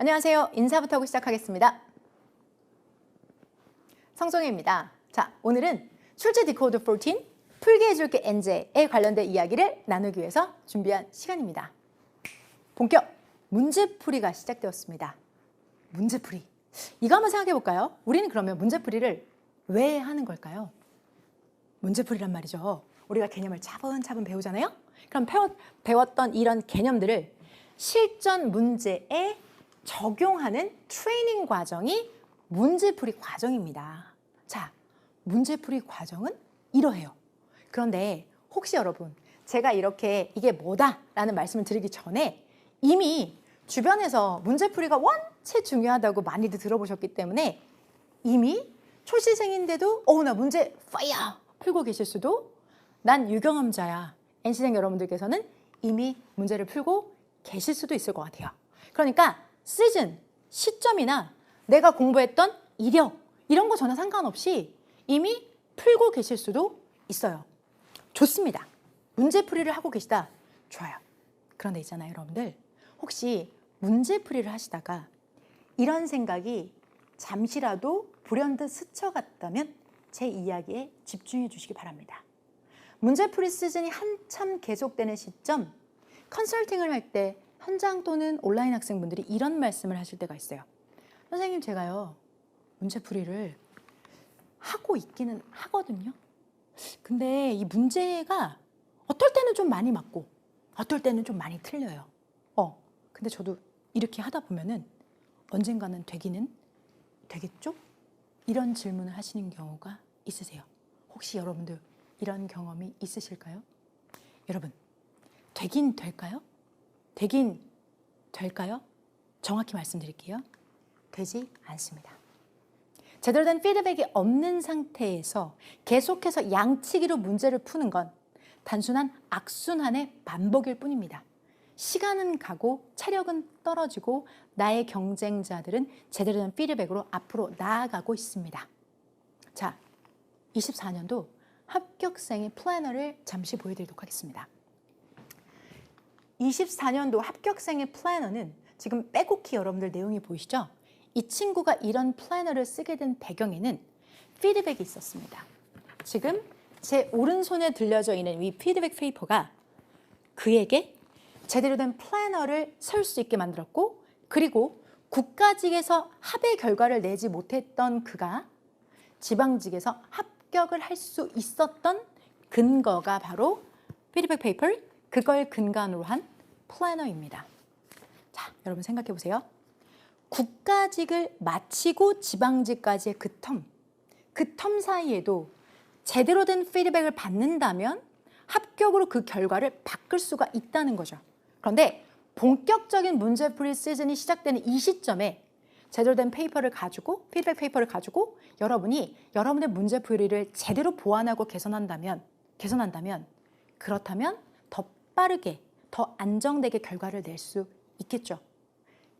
안녕하세요. 인사부터 하고 시작하겠습니다. 성송혜입니다. 자, 오늘은 출제 디코드 14 풀게 해줄게 엔제에 관련된 이야기를 나누기 위해서 준비한 시간입니다. 본격 문제풀이가 시작되었습니다. 문제풀이. 이거 한번 생각해 볼까요? 우리는 그러면 문제풀이를 왜 하는 걸까요? 문제풀이란 말이죠. 우리가 개념을 차분차분 배우잖아요. 그럼 배웠던 이런 개념들을 실전 문제에 적용하는 트레이닝 과정이 문제풀이 과정입니다. 자, 문제풀이 과정은 이러해요. 그런데 혹시 여러분, 제가 이렇게 이게 뭐다라는 말씀을 드리기 전에 이미 주변에서 문제풀이가 원체 중요하다고 많이들 들어보셨기 때문에 이미 초시생인데도 나 문제 파이어 풀고 계실 수도, 난 유경험자야 NC생 여러분들께서는 이미 문제를 풀고 계실 수도 있을 것 같아요. 그러니까 시즌, 시점이나 내가 공부했던 이력 이런 거 전혀 상관없이 이미 풀고 계실 수도 있어요. 좋습니다. 문제풀이를 하고 계시다. 좋아요. 그런데 있잖아요, 여러분들. 혹시 문제풀이를 하시다가 이런 생각이 잠시라도 불현듯 스쳐갔다면 제 이야기에 집중해 주시기 바랍니다. 문제풀이 시즌이 한참 계속되는 시점, 컨설팅을 할 때 현장 또는 온라인 학생분들이 이런 말씀을 하실 때가 있어요. 선생님, 제가요 문제풀이를 하고 있기는 하거든요. 근데 이 문제가 어떨 때는 좀 많이 맞고 어떨 때는 좀 많이 틀려요. 근데 저도 이렇게 하다 보면은 언젠가는 되기는 되겠죠? 이런 질문을 하시는 경우가 있으세요. 혹시 여러분들 이런 경험이 있으실까요? 여러분, 되긴 될까요? 되긴 될까요? 정확히 말씀드릴게요. 되지 않습니다. 제대로 된 피드백이 없는 상태에서 계속해서 양치기로 문제를 푸는 건 단순한 악순환의 반복일 뿐입니다. 시간은 가고 체력은 떨어지고 나의 경쟁자들은 제대로 된 피드백으로 앞으로 나아가고 있습니다. 자, 24년도 합격생의 플래너를 잠시 보여드리도록 하겠습니다. 24년도 합격생의 플래너는 지금 빼곡히 여러분들 내용이 보이시죠? 이 친구가 이런 플래너를 쓰게 된 배경에는 피드백이 있었습니다. 지금 제 오른손에 들려져 있는 이 피드백 페이퍼가 그에게 제대로 된 플래너를 쓸 수 있게 만들었고, 그리고 국가직에서 합의 결과를 내지 못했던 그가 지방직에서 합격을 할 수 있었던 근거가 바로 피드백 페이퍼, 그걸 근간으로 한 플래너입니다. 자, 여러분 생각해 보세요. 국가직을 마치고 지방직까지의 그 텀 사이에도 제대로 된 피드백을 받는다면 합격으로 그 결과를 바꿀 수가 있다는 거죠. 그런데 본격적인 문제풀이 시즌이 시작되는 이 시점에 제대로 된 페이퍼를 가지고, 피드백 페이퍼를 가지고 여러분이 여러분의 문제풀이를 제대로 보완하고 개선한다면 그렇다면 더 빠르게, 더 안정되게 결과를 낼 수 있겠죠.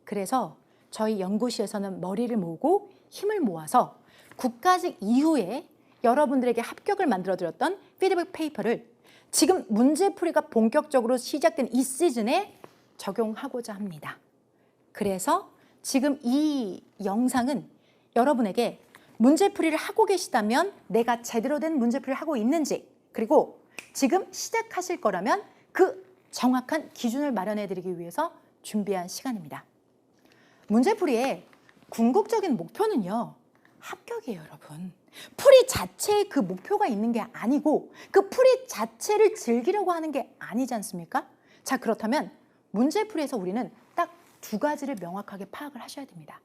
그래서 저희 연구실에서는 머리를 모으고 힘을 모아서 국가직 이후에 여러분들에게 합격을 만들어드렸던 피드백 페이퍼를 지금 문제풀이가 본격적으로 시작된 이 시즌에 적용하고자 합니다. 그래서 지금 이 영상은 여러분에게 문제풀이를 하고 계시다면 내가 제대로 된 문제풀이를 하고 있는지, 그리고 지금 시작하실 거라면 그 정확한 기준을 마련해 드리기 위해서 준비한 시간입니다. 문제풀이의 궁극적인 목표는요, 합격이에요, 여러분. 풀이 자체에 그 목표가 있는 게 아니고 그 풀이 자체를 즐기려고 하는 게 아니지 않습니까? 자, 그렇다면 문제풀이에서 우리는 딱 두 가지를 명확하게 파악을 하셔야 됩니다.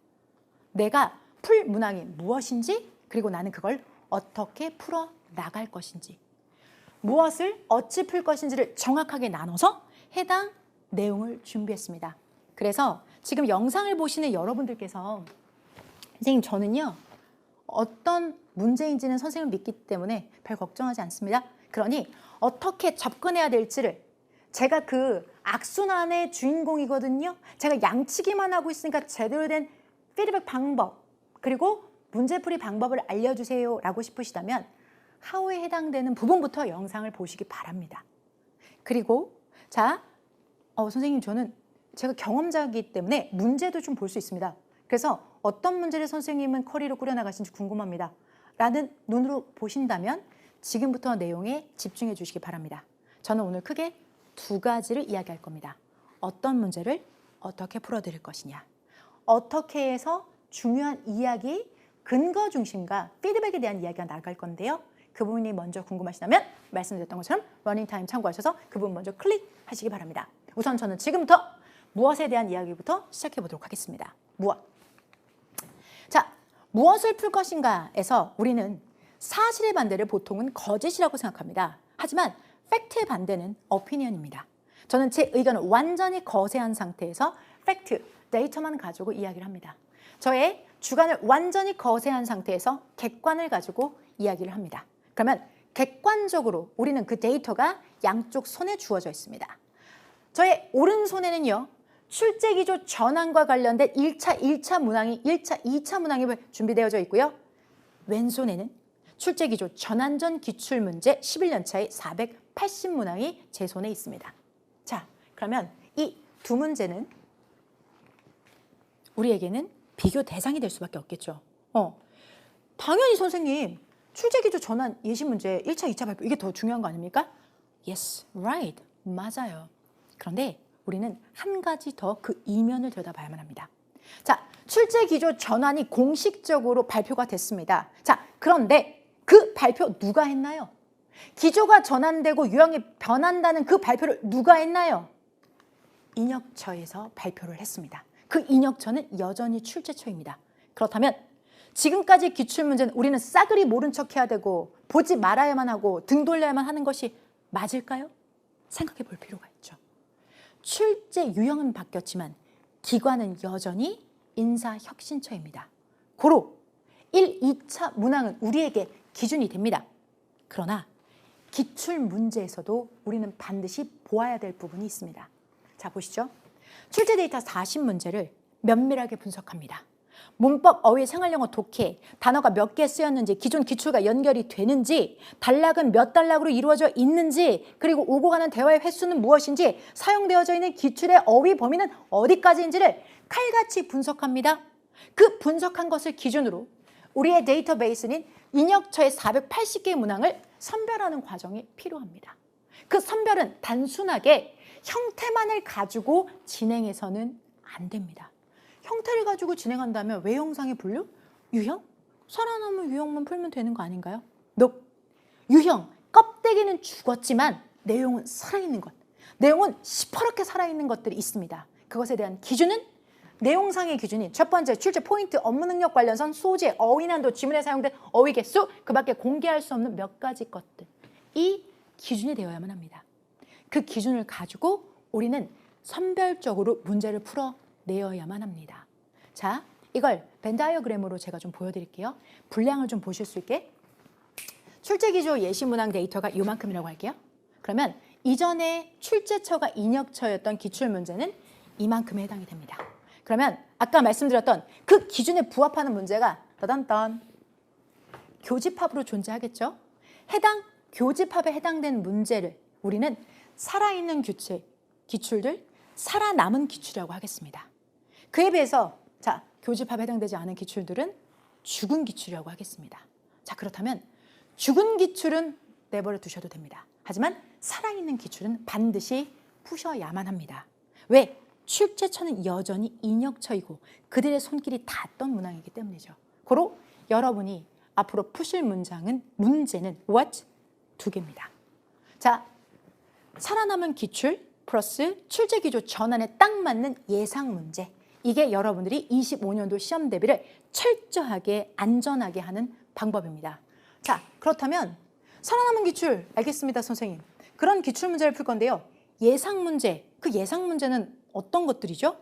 내가 풀 문항이 무엇인지, 그리고 나는 그걸 어떻게 풀어 나갈 것인지, 무엇을 어찌 풀 것인지를 정확하게 나눠서 해당 내용을 준비했습니다. 그래서 지금 영상을 보시는 여러분들께서 선생님, 저는요 어떤 문제인지는 선생님을 믿기 때문에 별 걱정하지 않습니다. 그러니 어떻게 접근해야 될지를, 제가 그 악순환의 주인공이거든요. 제가 양치기만 하고 있으니까 제대로 된 피드백 방법, 그리고 문제풀이 방법을 알려주세요 라고 싶으시다면 하우에 해당되는 부분부터 영상을 보시기 바랍니다. 그리고 자, 선생님, 저는 제가 경험자이기 때문에 문제도 좀 볼 수 있습니다. 그래서 어떤 문제를 선생님은 커리로 꾸려나가신지 궁금합니다. 라는 눈으로 보신다면 지금부터 내용에 집중해 주시기 바랍니다. 저는 오늘 크게 두 가지를 이야기할 겁니다. 어떤 문제를 어떻게 풀어드릴 것이냐. 어떻게 해서 중요한 이야기, 근거 중심과 피드백에 대한 이야기가 나갈 건데요. 그 부분이 먼저 궁금하시다면 말씀드렸던 것처럼 러닝타임 참고하셔서 그 부분 먼저 클릭하시기 바랍니다. 우선 저는 지금부터 무엇에 대한 이야기부터 시작해 보도록 하겠습니다. 무엇? 자, 무엇을 풀 것인가에서 우리는 사실의 반대를 보통은 거짓이라고 생각합니다. 하지만 팩트의 반대는 오피니언입니다. 저는 제 의견을 완전히 거세한 상태에서 팩트, 데이터만 가지고 이야기를 합니다. 저의 주관을 완전히 거세한 상태에서 객관을 가지고 이야기를 합니다. 그러면 객관적으로 우리는 그 데이터가 양쪽 손에 주어져 있습니다. 저의 오른손에는요. 출제기조 전환과 관련된 1차 문항이 2차 문항이 준비되어져 있고요. 왼손에는 출제기조 전환전 기출문제 11년차의 480문항이 제 손에 있습니다. 자, 그러면 이 두 문제는 우리에게는 비교 대상이 될 수밖에 없겠죠. 당연히 선생님, 출제기조 전환 예시문제 1차, 2차 발표 이게 더 중요한 거 아닙니까? Yes, right. 맞아요. 그런데 우리는 한 가지 더 그 이면을 들여다봐야만 합니다. 자, 출제기조 전환이 공식적으로 발표가 됐습니다. 자, 그런데 그 발표 누가 했나요? 기조가 전환되고 유형이 변한다는 그 발표를 누가 했나요? 인혁처에서 발표를 했습니다. 그 인혁처는 여전히 출제처입니다. 그렇다면 지금까지 기출문제는 우리는 싸그리 모른 척 해야 되고 보지 말아야만 하고 등 돌려야만 하는 것이 맞을까요? 생각해 볼 필요가 있죠. 출제 유형은 바뀌었지만 기관은 여전히 인사혁신처입니다. 고로 1, 2차 문항은 우리에게 기준이 됩니다. 그러나 기출문제에서도 우리는 반드시 보아야 될 부분이 있습니다. 자, 보시죠. 출제 데이터 40문제를 면밀하게 분석합니다. 문법, 어휘, 생활영어, 독해, 단어가 몇 개 쓰였는지, 기존 기출과 연결이 되는지, 단락은 몇 단락으로 이루어져 있는지, 그리고 오고 가는 대화의 횟수는 무엇인지, 사용되어져 있는 기출의 어휘 범위는 어디까지인지를 칼같이 분석합니다. 그 분석한 것을 기준으로 우리의 데이터베이스는 인혁처의 480개의 문항을 선별하는 과정이 필요합니다. 그 선별은 단순하게 형태만을 가지고 진행해서는 안 됩니다. 형태를 가지고 진행한다면 외형상의 분류? 유형? 살아남은 유형만 풀면 되는 거 아닌가요? No. 유형, 껍데기는 죽었지만 내용은 살아있는 것. 내용은 시퍼렇게 살아있는 것들이 있습니다. 그것에 대한 기준은 내용상의 기준이 첫 번째 출제 포인트, 업무 능력 관련선, 소재, 어휘 난도, 지문에 사용된 어휘 개수, 그 밖에 공개할 수 없는 몇 가지 것들. 이 기준이 되어야만 합니다. 그 기준을 가지고 우리는 선별적으로 문제를 풀어내어야만 합니다. 자, 이걸 벤 다이어그램으로 제가 좀 보여드릴게요. 분량을 좀 보실 수 있게. 출제기조 예시문항 데이터가 이만큼이라고 할게요. 그러면 이전에 출제처가 인혁처였던 기출문제는 이만큼에 해당이 됩니다. 그러면 아까 말씀드렸던 그 기준에 부합하는 문제가 따단딴 교집합으로 존재하겠죠. 해당 교집합에 해당되는 문제를 우리는 살아있는 기출들, 살아남은 기출이라고 하겠습니다. 그에 비해서 자, 교집합에 해당되지 않은 기출들은 죽은 기출이라고 하겠습니다. 자, 그렇다면 죽은 기출은 내버려 두셔도 됩니다. 하지만 살아있는 기출은 반드시 푸셔야만 합니다. 왜? 출제처는 여전히 인혁처이고 그들의 손길이 닿았던 문항이기 때문이죠. 고로 여러분이 앞으로 푸실 문제는 what? 2개입니다. 자, 살아남은 기출 플러스 출제기조 전환에 딱 맞는 예상 문제. 이게 여러분들이 25년도 시험 대비를 철저하게 안전하게 하는 방법입니다. 자, 그렇다면 살아남은 기출 알겠습니다, 선생님. 그런 기출 문제를 풀 건데요. 예상 문제, 그 예상 문제는 어떤 것들이죠?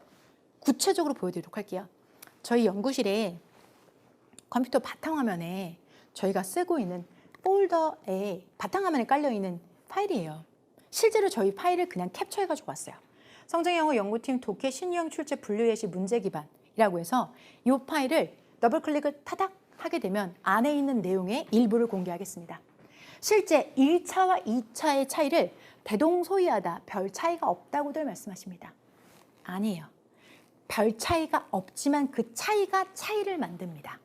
구체적으로 보여드리도록 할게요. 저희 연구실에 컴퓨터 바탕화면에 저희가 쓰고 있는 폴더에 바탕화면에 깔려있는 파일이에요. 실제로 저희 파일을 그냥 캡처해가지고 왔어요. 성정영어 연구팀 독해 신유형 출제 분류 예시 문제 기반이라고 해서 이 파일을 더블 클릭을 타닥 하게 되면 안에 있는 내용의 일부를 공개하겠습니다. 실제 1차와 2차의 차이를 대동소이하다, 별 차이가 없다고들 말씀하십니다. 아니에요. 별 차이가 없지만 그 차이가 차이를 만듭니다.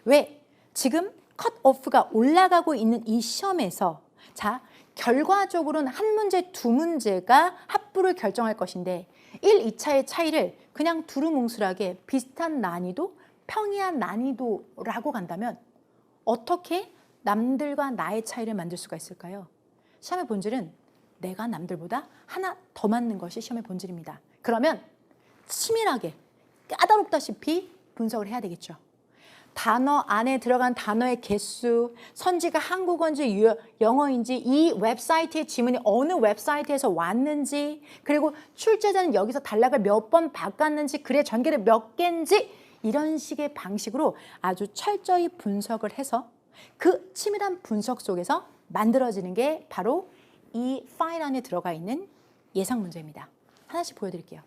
왜? 지금 컷오프가 올라가고 있는 이 시험에서 자, 결과적으로는 한 문제, 두 문제가 합부를 결정할 것인데 1, 2차의 차이를 그냥 두루뭉술하게 비슷한 난이도, 평이한 난이도라고 간다면 어떻게 남들과 나의 차이를 만들 수가 있을까요? 시험의 본질은 내가 남들보다 하나 더 맞는 것이 시험의 본질입니다. 그러면 치밀하게 까다롭다시피 분석을 해야 되겠죠. 단어 안에 들어간 단어의 개수, 선지가 한국어인지 영어인지, 이 웹사이트의 지문이 어느 웹사이트에서 왔는지, 그리고 출제자는 여기서 단락을 몇 번 바꿨는지, 글의 전개를 몇 개인지, 이런 식의 방식으로 아주 철저히 분석을 해서 그 치밀한 분석 속에서 만들어지는 게 바로 이 파일 안에 들어가 있는 예상 문제입니다. 하나씩 보여드릴게요.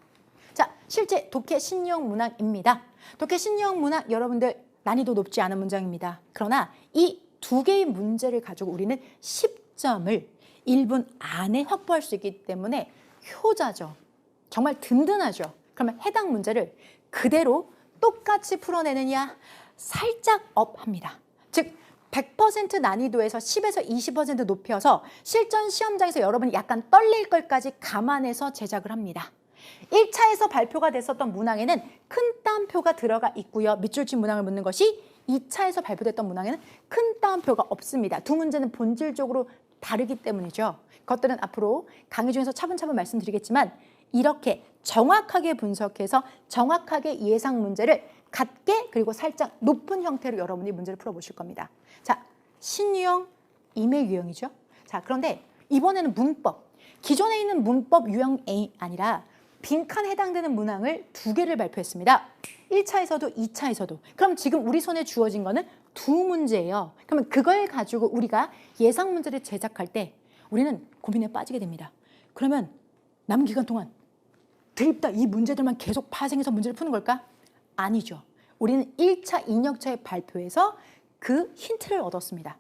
자, 실제 독해 신유형 문항입니다. 독해 신유형 문항 여러분들 난이도 높지 않은 문장입니다. 그러나 이 두 개의 문제를 가지고 우리는 10점을 1분 안에 확보할 수 있기 때문에 효자죠. 정말 든든하죠. 그러면 해당 문제를 그대로 똑같이 풀어내느냐 살짝 업합니다. 즉 100% 난이도에서 10에서 20% 높여서 실전 시험장에서 여러분이 약간 떨릴 것까지 감안해서 제작을 합니다. 1차에서 발표가 됐었던 문항에는 큰 따옴표가 들어가 있고요. 밑줄 친 문항을 묻는 것이 2차에서 발표됐던 문항에는 큰 따옴표가 없습니다. 두 문제는 본질적으로 다르기 때문이죠. 그것들은 앞으로 강의 중에서 차분차분 말씀드리겠지만 이렇게 정확하게 분석해서 정확하게 예상 문제를 같게 그리고 살짝 높은 형태로 여러분이 문제를 풀어보실 겁니다. 자, 신유형, 임의 유형이죠. 자, 그런데 이번에는 문법. 기존에 있는 문법 유형이 아니라 빈칸에 해당되는 문항을 두 개를 발표했습니다. 1차에서도 2차에서도. 그럼 지금 우리 손에 주어진 거는 두 문제예요. 그러면 그걸 가지고 우리가 예상 문제를 제작할 때 우리는 고민에 빠지게 됩니다. 그러면 남은 기간 동안 드립다 이 문제들만 계속 파생해서 문제를 푸는 걸까? 아니죠. 우리는 1차 인역차의 발표에서 그 힌트를 얻었습니다.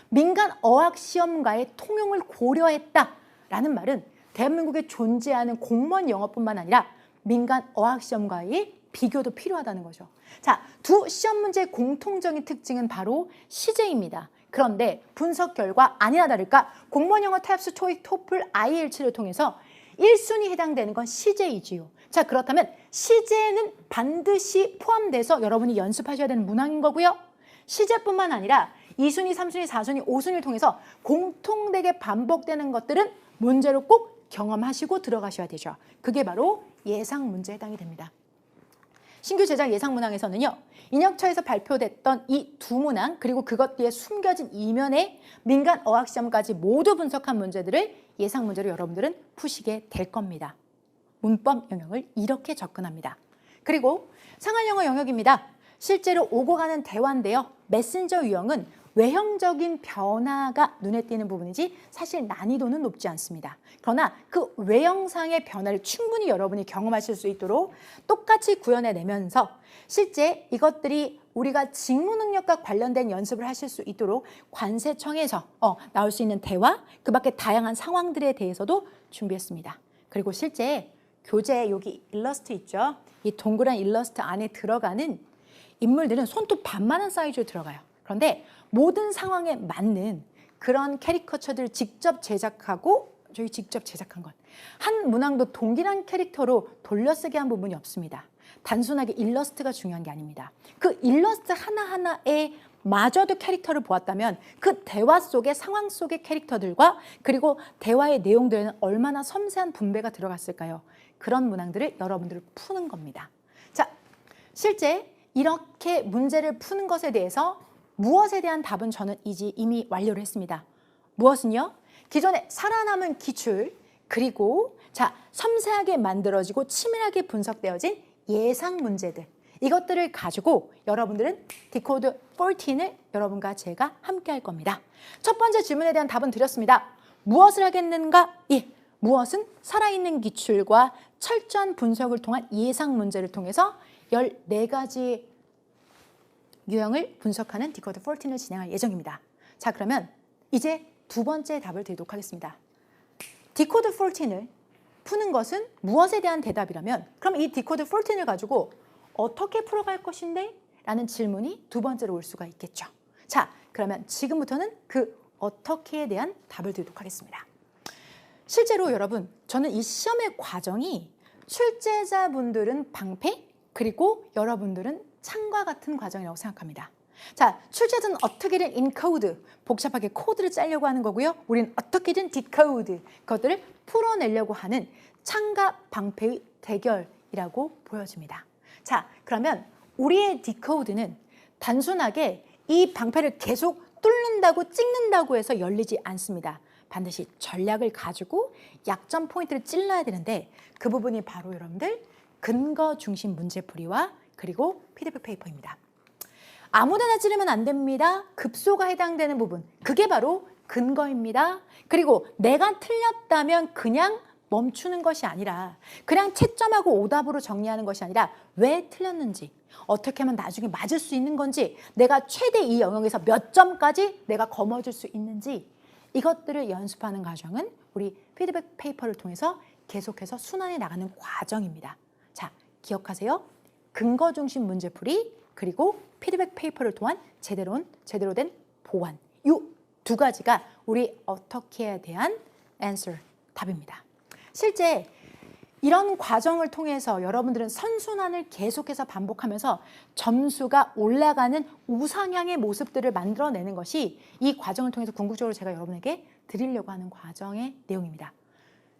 민간 어학 시험과의 통용을 고려했다라는 말은 대한민국에 존재하는 공무원 영어뿐만 아니라 민간 어학 시험과의 비교도 필요하다는 거죠. 자, 두 시험 문제의 공통적인 특징은 바로 시제입니다. 그런데 분석 결과 아니나 다를까 공무원 영어 타입스 토익 토플 IELTS를 통해서 1순위 해당되는 건 시제이지요. 자, 그렇다면 시제에는 반드시 포함돼서 여러분이 연습하셔야 되는 문항인 거고요. 시제뿐만 아니라 2순위, 3순위, 4순위, 5순위를 통해서 공통되게 반복되는 것들은 문제로 꼭 경험하시고 들어가셔야 되죠. 그게 바로 예상 문제에 해당이 됩니다. 신규 제작 예상 문항에서는요. 인역처에서 발표됐던 이 두 문항 그리고 그것 뒤에 숨겨진 이면의 민간 어학시험까지 모두 분석한 문제들을 예상 문제로 여러분들은 푸시게 될 겁니다. 문법 영역을 이렇게 접근합니다. 그리고 상하영어 영역입니다. 실제로 오고 가는 대화인데요. 메신저 유형은 외형적인 변화가 눈에 띄는 부분이지 사실 난이도는 높지 않습니다. 그러나 그 외형상의 변화를 충분히 여러분이 경험하실 수 있도록 똑같이 구현해내면서 실제 이것들이 우리가 직무 능력과 관련된 연습을 하실 수 있도록 관세청에서 나올 수 있는 대화, 그 밖에 다양한 상황들에 대해서도 준비했습니다. 그리고 실제 교재 여기 일러스트 있죠? 이 동그란 일러스트 안에 들어가는 인물들은 손톱 반만한 사이즈로 들어가요. 그런데 모든 상황에 맞는 그런 캐리커처들을 직접 제작하고 저희 직접 제작한 것. 한 문항도 동일한 캐릭터로 돌려쓰기 한 부분이 없습니다. 단순하게 일러스트가 중요한 게 아닙니다. 그 일러스트 하나하나에 마저도 캐릭터를 보았다면 그 대화 속의 상황 속의 캐릭터들과 그리고 대화의 내용들에는 얼마나 섬세한 분배가 들어갔을까요? 그런 문항들을 여러분들을 푸는 겁니다. 자, 실제 이렇게 문제를 푸는 것에 대해서 무엇에 대한 답은 저는 이미 완료를 했습니다. 무엇은요? 기존에 살아남은 기출 그리고 섬세하게 만들어지고 치밀하게 분석되어진 예상 문제들 이것들을 가지고 여러분들은 디코드 14을 여러분과 제가 함께 할 겁니다. 첫 번째 질문에 대한 답은 드렸습니다. 무엇을 하겠는가? 무엇은 살아있는 기출과 철저한 분석을 통한 예상 문제를 통해서 14가지 유형을 분석하는 디코드 14을 진행할 예정입니다. 자, 그러면 이제 두 번째 답을 드리도록 하겠습니다. 디코드 14을 푸는 것은 무엇에 대한 대답이라면 그럼 이 디코드 14을 가지고 어떻게 풀어갈 것인데? 라는 질문이 두 번째로 올 수가 있겠죠. 자, 그러면 지금부터는 그 어떻게에 대한 답을 드리도록 하겠습니다. 실제로 여러분, 저는 이 시험의 과정이 출제자분들은 방패, 그리고 여러분들은 창과 같은 과정이라고 생각합니다. 자, 출제자는 어떻게든 인코드, 복잡하게 코드를 짜려고 하는 거고요. 우리는 어떻게든 디코드, 그것들을 풀어내려고 하는 창과 방패의 대결이라고 보여집니다. 자, 그러면 우리의 디코드는 단순하게 이 방패를 계속 뚫는다고 찍는다고 해서 열리지 않습니다. 반드시 전략을 가지고 약점 포인트를 찔러야 되는데 그 부분이 바로 여러분들 근거 중심 문제풀이와 그리고 피드백 페이퍼입니다. 아무데나 찌르면 안 됩니다. 급소가 해당되는 부분, 그게 바로 근거입니다. 그리고 내가 틀렸다면 그냥 멈추는 것이 아니라 그냥 채점하고 오답으로 정리하는 것이 아니라 왜 틀렸는지, 어떻게 하면 나중에 맞을 수 있는 건지, 내가 최대 이 영역에서 몇 점까지 내가 거머쥘 수 있는지, 이것들을 연습하는 과정은 우리 피드백 페이퍼를 통해서 계속해서 순환해 나가는 과정입니다. 자, 기억하세요. 근거 중심 문제풀이 그리고 피드백 페이퍼를 통한 제대로 된 보완, 이 두 가지가 우리 어떻게에 대한 answer, 답입니다. 실제 이런 과정을 통해서 여러분들은 선순환을 계속해서 반복하면서 점수가 올라가는 우상향의 모습들을 만들어내는 것이 이 과정을 통해서 궁극적으로 제가 여러분에게 드리려고 하는 과정의 내용입니다.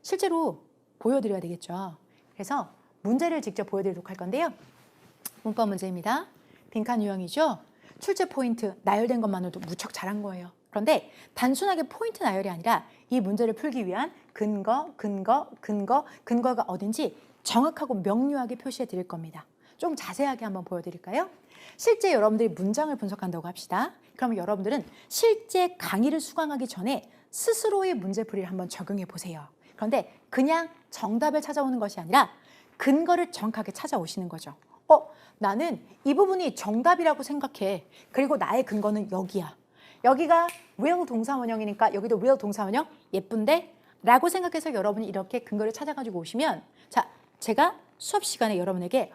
실제로 보여드려야 되겠죠. 그래서 문제를 직접 보여드리도록 할 건데요. 문법 문제입니다. 빈칸 유형이죠. 출제 포인트 나열된 것만으로도 무척 잘한 거예요. 그런데 단순하게 포인트 나열이 아니라 이 문제를 풀기 위한 근거가 어딘지 정확하고 명료하게 표시해 드릴 겁니다. 좀 자세하게 한번 보여드릴까요? 실제 여러분들이 문장을 분석한다고 합시다. 그러면 여러분들은 실제 강의를 수강하기 전에 스스로의 문제풀이를 한번 적용해 보세요. 그런데 그냥 정답을 찾아오는 것이 아니라 근거를 정확하게 찾아오시는 거죠. 나는 이 부분이 정답이라고 생각해. 그리고 나의 근거는 여기야. 여기가 will 동사원형이니까 여기도 will 동사원형 예쁜데? 라고 생각해서 여러분이 이렇게 근거를 찾아가지고 오시면, 자, 제가 수업 시간에 여러분에게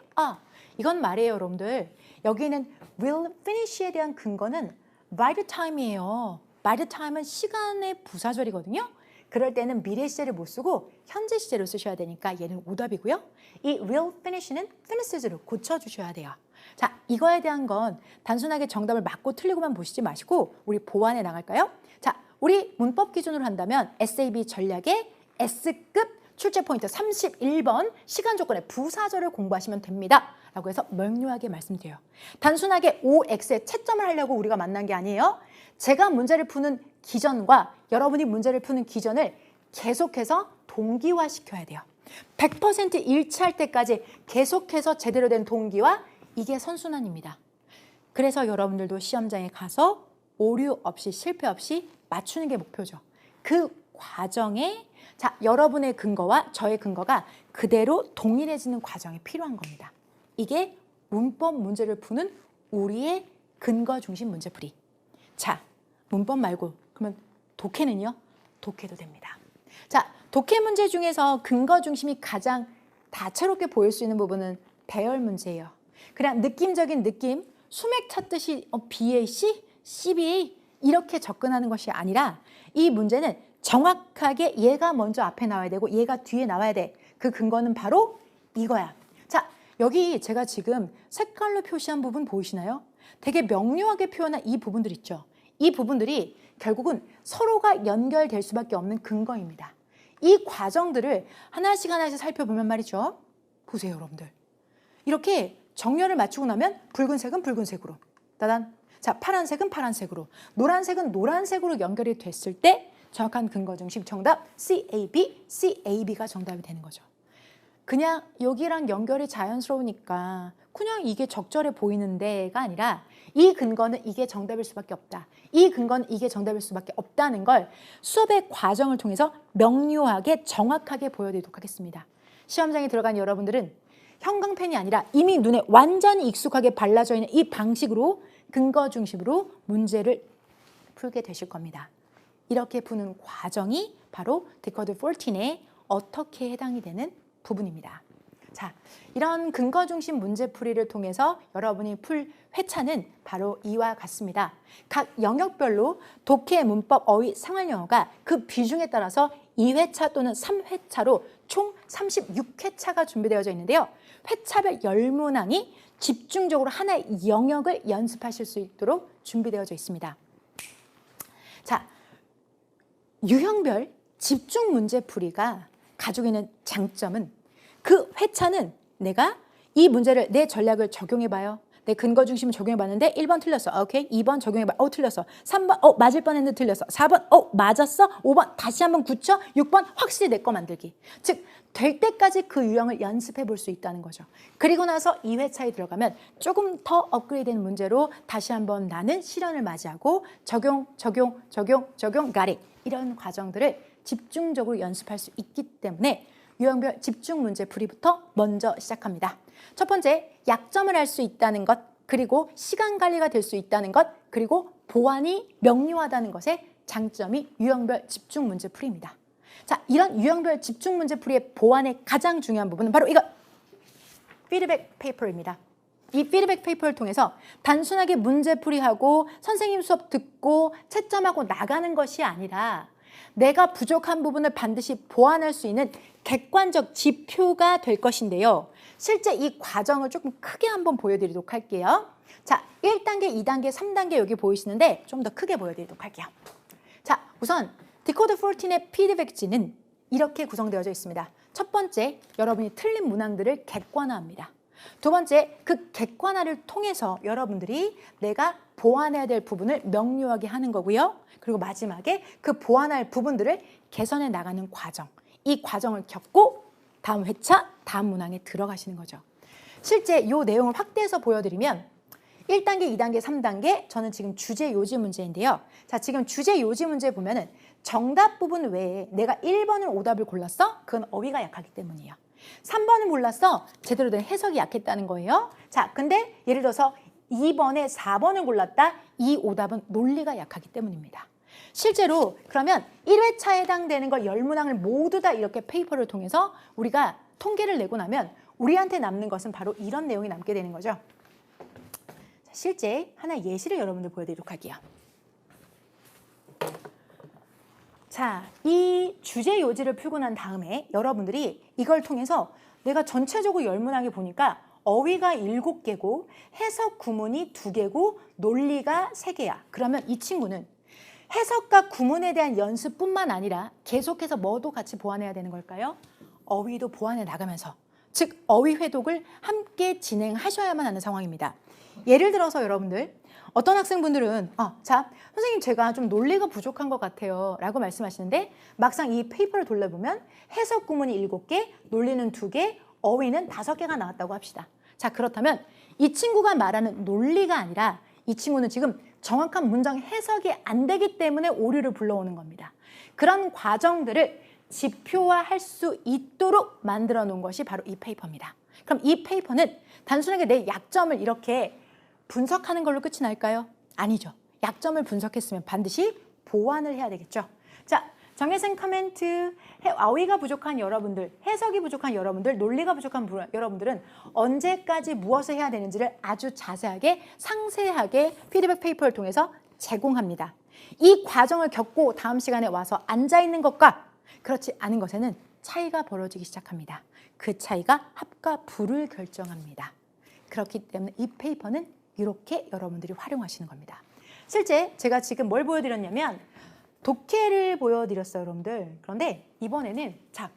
이건 말이에요, 여러분들. 여기는 will finish에 대한 근거는 by the time이에요. by the time은 시간의 부사절이거든요. 그럴 때는 미래 시제를 못 쓰고 현재 시제로 쓰셔야 되니까 얘는 오답이고요. 이 will finish는 finishes로 고쳐주셔야 돼요. 자, 이거에 대한 건 단순하게 정답을 맞고 틀리고만 보시지 마시고 우리 보완해 나갈까요? 자, 우리 문법 기준으로 한다면 SAB 전략의 S급 출제 포인트 31번 시간 조건의 부사절을 공부하시면 됩니다. 라고 해서 명료하게 말씀드려요. 단순하게 OX에 채점을 하려고 우리가 만난 게 아니에요. 제가 문제를 푸는 기전과 여러분이 문제를 푸는 기전을 계속해서 동기화시켜야 돼요. 100% 일치할 때까지 계속해서 제대로 된 동기화, 이게 선순환입니다. 그래서 여러분들도 시험장에 가서 오류 없이 실패 없이 맞추는 게 목표죠. 그 과정에 자, 여러분의 근거와 저의 근거가 그대로 동일해지는 과정이 필요한 겁니다. 이게 문법 문제를 푸는 우리의 근거 중심 문제풀이. 자, 문법 말고 그러면 독해는요? 독해도 됩니다. 자, 독해 문제 중에서 근거 중심이 가장 다채롭게 보일 수 있는 부분은 배열 문제예요. 그냥 느낌적인 느낌, 수맥 찾듯이 BAC, CBA 이렇게 접근하는 것이 아니라 이 문제는 정확하게 얘가 먼저 앞에 나와야 되고 얘가 뒤에 나와야 돼. 그 근거는 바로 이거야. 자, 여기 제가 지금 색깔로 표시한 부분 보이시나요? 되게 명료하게 표현한 이 부분들 있죠. 이 부분들이 결국은 서로가 연결될 수밖에 없는 근거입니다. 이 과정들을 하나씩 살펴보면 말이죠. 보세요, 여러분들. 이렇게 정렬을 맞추고 나면 붉은색은 붉은색으로, 따단. 자, 파란색은 파란색으로, 노란색은 노란색으로 연결이 됐을 때 정확한 근거 중심 정답 CAB가 정답이 되는 거죠. 그냥 여기랑 연결이 자연스러우니까 그냥 이게 적절해 보이는데가 아니라 이 근거는 이게 정답일 수밖에 없다. 이 근거는 이게 정답일 수밖에 없다는 걸 수업의 과정을 통해서 명료하게 정확하게 보여드리도록 하겠습니다. 시험장에 들어간 여러분들은 형광펜이 아니라 이미 눈에 완전히 익숙하게 발라져 있는 이 방식으로 근거 중심으로 문제를 풀게 되실 겁니다. 이렇게 푸는 과정이 바로 디코드 14의 어떻게 해당이 되는 부분입니다. 자, 이런 근거 중심 문제풀이를 통해서 여러분이 풀 회차는 바로 이와 같습니다. 각 영역별로 독해, 문법, 어휘, 생활영어가 그 비중에 따라서 2회차 또는 3회차로 총 36회차가 준비되어져 있는데요. 회차별 열문항이 집중적으로 하나의 영역을 연습하실 수 있도록 준비되어져 있습니다. 자, 유형별 집중 문제풀이가 가지고 있는 장점은 그 회차는 내가 이 문제를 내 전략을 적용해봐요. 내 근거 중심을 적용해봤는데 1번 틀렸어. 오케이. 2번 적용해봐. 틀렸어. 3번 맞을 뻔했는데 틀렸어. 4번 맞았어. 5번 다시 한번 굳혀. 6번 확실히 내 거 만들기. 즉 될 때까지 그 유형을 연습해 볼 수 있다는 거죠. 그리고 나서 2회차에 들어가면 조금 더 업그레이드된 문제로 다시 한번 나는 시련을 맞이하고 적용, got it. 이런 과정들을 집중적으로 연습할 수 있기 때문에 유형별 집중 문제 풀이부터 먼저 시작합니다. 첫 번째, 약점을 알 수 있다는 것, 그리고 시간 관리가 될 수 있다는 것, 그리고 보완이 명료하다는 것의 장점이 유형별 집중 문제 풀이입니다. 자, 이런 유형별 집중 문제 풀이의 보완의 가장 중요한 부분은 바로 이거 피드백 페이퍼입니다. 이 피드백 페이퍼를 통해서 단순하게 문제 풀이하고 선생님 수업 듣고 채점하고 나가는 것이 아니라 내가 부족한 부분을 반드시 보완할 수 있는 객관적 지표가 될 것인데요. 실제 이 과정을 조금 크게 한번 보여드리도록 할게요. 자, 1단계, 2단계, 3단계 여기 보이시는데 좀 더 크게 보여드리도록 할게요. 자, 우선 디코더 14의 피드백지는 이렇게 구성되어져 있습니다. 첫 번째, 여러분이 틀린 문항들을 객관화합니다. 두 번째, 그 객관화를 통해서 여러분들이 내가 보완해야 될 부분을 명료하게 하는 거고요. 그리고 마지막에 그 보완할 부분들을 개선해 나가는 과정. 이 과정을 겪고 다음 회차, 다음 문항에 들어가시는 거죠. 실제 이 내용을 확대해서 보여드리면 1단계, 2단계, 3단계 저는 지금 주제 요지 문제인데요. 자, 지금 주제 요지 문제 보면은 정답 부분 외에 내가 1번을 오답을 골랐어? 그건 어휘가 약하기 때문이에요. 3번을 몰랐어? 제대로 된 해석이 약했다는 거예요. 자, 근데 예를 들어서 2번에 4번을 골랐다? 이 오답은 논리가 약하기 때문입니다. 실제로 그러면 1회차에 해당되는 걸 10문항을 모두 다 이렇게 페이퍼를 통해서 우리가 통계를 내고 나면 우리한테 남는 것은 바로 이런 내용이 남게 되는 거죠. 자, 실제 하나 예시를 여러분들 보여드리도록 할게요. 자, 이 주제 요지를 풀고 난 다음에 여러분들이 이걸 통해서 내가 전체적으로 10문항에 보니까 어휘가 7개고 해석 구문이 2개고 논리가 3개야. 그러면 이 친구는 해석과 구문에 대한 연습뿐만 아니라 계속해서 뭐도 같이 보완해야 되는 걸까요? 어휘도 보완해 나가면서, 즉 어휘 회독을 함께 진행하셔야만 하는 상황입니다. 예를 들어서 여러분들 어떤 학생분들은 자, 선생님 제가 좀 논리가 부족한 것 같아요 라고 말씀하시는데 막상 이 페이퍼를 돌려보면 해석 구문이 7개, 논리는 2개, 어휘는 5개가 나왔다고 합시다. 자, 그렇다면 이 친구가 말하는 논리가 아니라 이 친구는 지금 정확한 문장 해석이 안 되기 때문에 오류를 불러오는 겁니다. 그런 과정들을 지표화할 수 있도록 만들어 놓은 것이 바로 이 페이퍼입니다. 그럼 이 페이퍼는 단순하게 내 약점을 이렇게 분석하는 걸로 끝이 날까요? 아니죠. 약점을 분석했으면 반드시 보완을 해야 되겠죠. 자, 정혜생 코멘트, 어휘가 부족한 여러분들, 해석이 부족한 여러분들, 논리가 부족한 여러분들은 언제까지 무엇을 해야 되는지를 아주 자세하게 상세하게 피드백 페이퍼를 통해서 제공합니다. 이 과정을 겪고 다음 시간에 와서 앉아있는 것과 그렇지 않은 것에는 차이가 벌어지기 시작합니다. 그 차이가 합과 부를 결정합니다. 그렇기 때문에 이 페이퍼는 이렇게 여러분들이 활용하시는 겁니다. 실제 제가 지금 뭘 보여드렸냐면 독해를 보여드렸어요, 여러분들. 그런데 이번에는 자,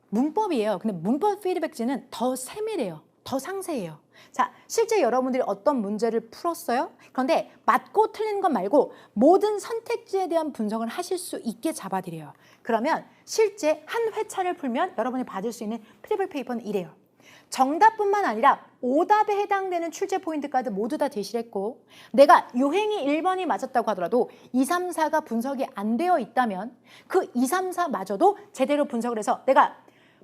문법이에요. 근데 문법 피드백지는 더 세밀해요. 더 상세해요. 자, 실제 여러분들이 어떤 문제를 풀었어요? 그런데 맞고 틀린 것 말고 모든 선택지에 대한 분석을 하실 수 있게 잡아드려요. 그러면 실제 한 회차를 풀면 여러분이 받을 수 있는 피드백 페이퍼는 이래요. 정답뿐만 아니라 오답에 해당되는 출제 포인트까지 모두 다 제시를 했고 내가 요행이 1번이 맞았다고 하더라도 2, 3, 4가 분석이 안 되어 있다면 그 2, 3, 4마저도 제대로 분석을 해서 내가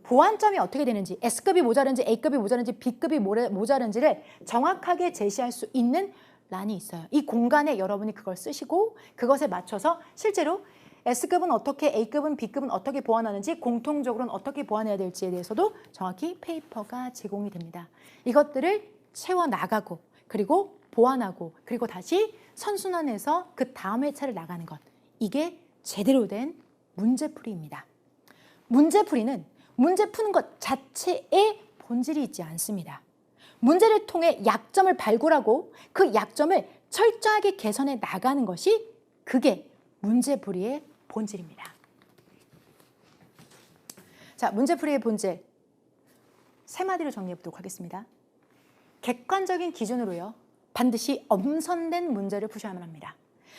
보완점이 어떻게 되는지 S급이 모자른지 A급이 모자른지 B급이 모자른지를 정확하게 제시할 수 있는 란이 있어요. 이 공간에 여러분이 그걸 쓰시고 그것에 맞춰서 실제로 S급은 어떻게, A급은 B급은 어떻게 보완하는지, 공통적으로는 어떻게 보완해야 될지에 대해서도 정확히 페이퍼가 제공이 됩니다. 이것들을 채워나가고 그리고 보완하고 그리고 다시 선순환해서 그 다음 회차를 나가는 것. 이게 제대로 된 문제풀이입니다. 문제풀이는 문제 푸는 것 자체에 본질이 있지 않습니다. 문제를 통해 약점을 발굴하고 그 약점을 철저하게 개선해 나가는 것이 그게 문제풀이의 본질입니다. 자, 문제풀이의 본질. 세 마디로 정리해 보도록 하겠습니다. 객관적인 기준으로요. 반드시 엄선된 문제를 푸셔야만 합니다.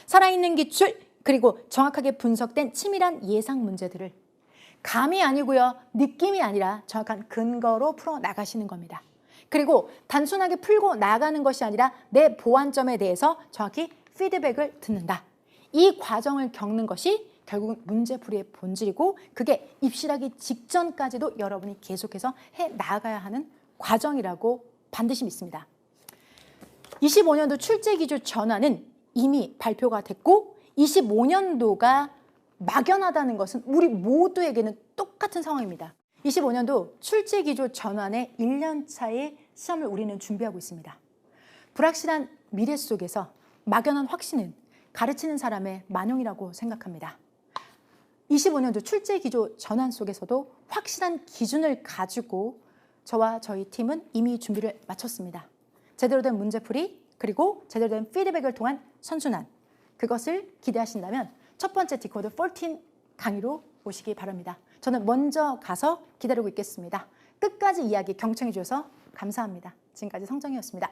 살아있는 기출, 그리고 정확하게 분석된 치밀한 예상 문제들을 감이 아니고요. 느낌이 아니라 정확한 근거로 풀어나가시는 겁니다. 그리고 단순하게 풀고 나가는 것이 아니라 내 보완점에 대해서 정확히 피드백을 듣는다. 이 과정을 겪는 것이 결국은 문제풀이의 본질이고 그게 입시하기 직전까지도 여러분이 계속해서 해나가야 하는 과정이라고 반드시 믿습니다. 25년도 출제기준 전환은 이미 발표가 됐고 25년도가 막연하다는 것은 우리 모두에게는 똑같은 상황입니다. 25년도 출제기조 전환의 1년 차의 시험을 우리는 준비하고 있습니다. 불확실한 미래 속에서 막연한 확신은 가르치는 사람의 만용이라고 생각합니다. 25년도 출제기조 전환 속에서도 확실한 기준을 가지고 저와 저희 팀은 이미 준비를 마쳤습니다. 제대로 된 문제풀이 그리고 제대로 된 피드백을 통한 선순환 그것을 기대하신다면 첫 번째 디코더 14 강의로 오시기 바랍니다. 저는 먼저 가서 기다리고 있겠습니다. 끝까지 이야기 경청해 주셔서 감사합니다. 지금까지 성정이었습니다.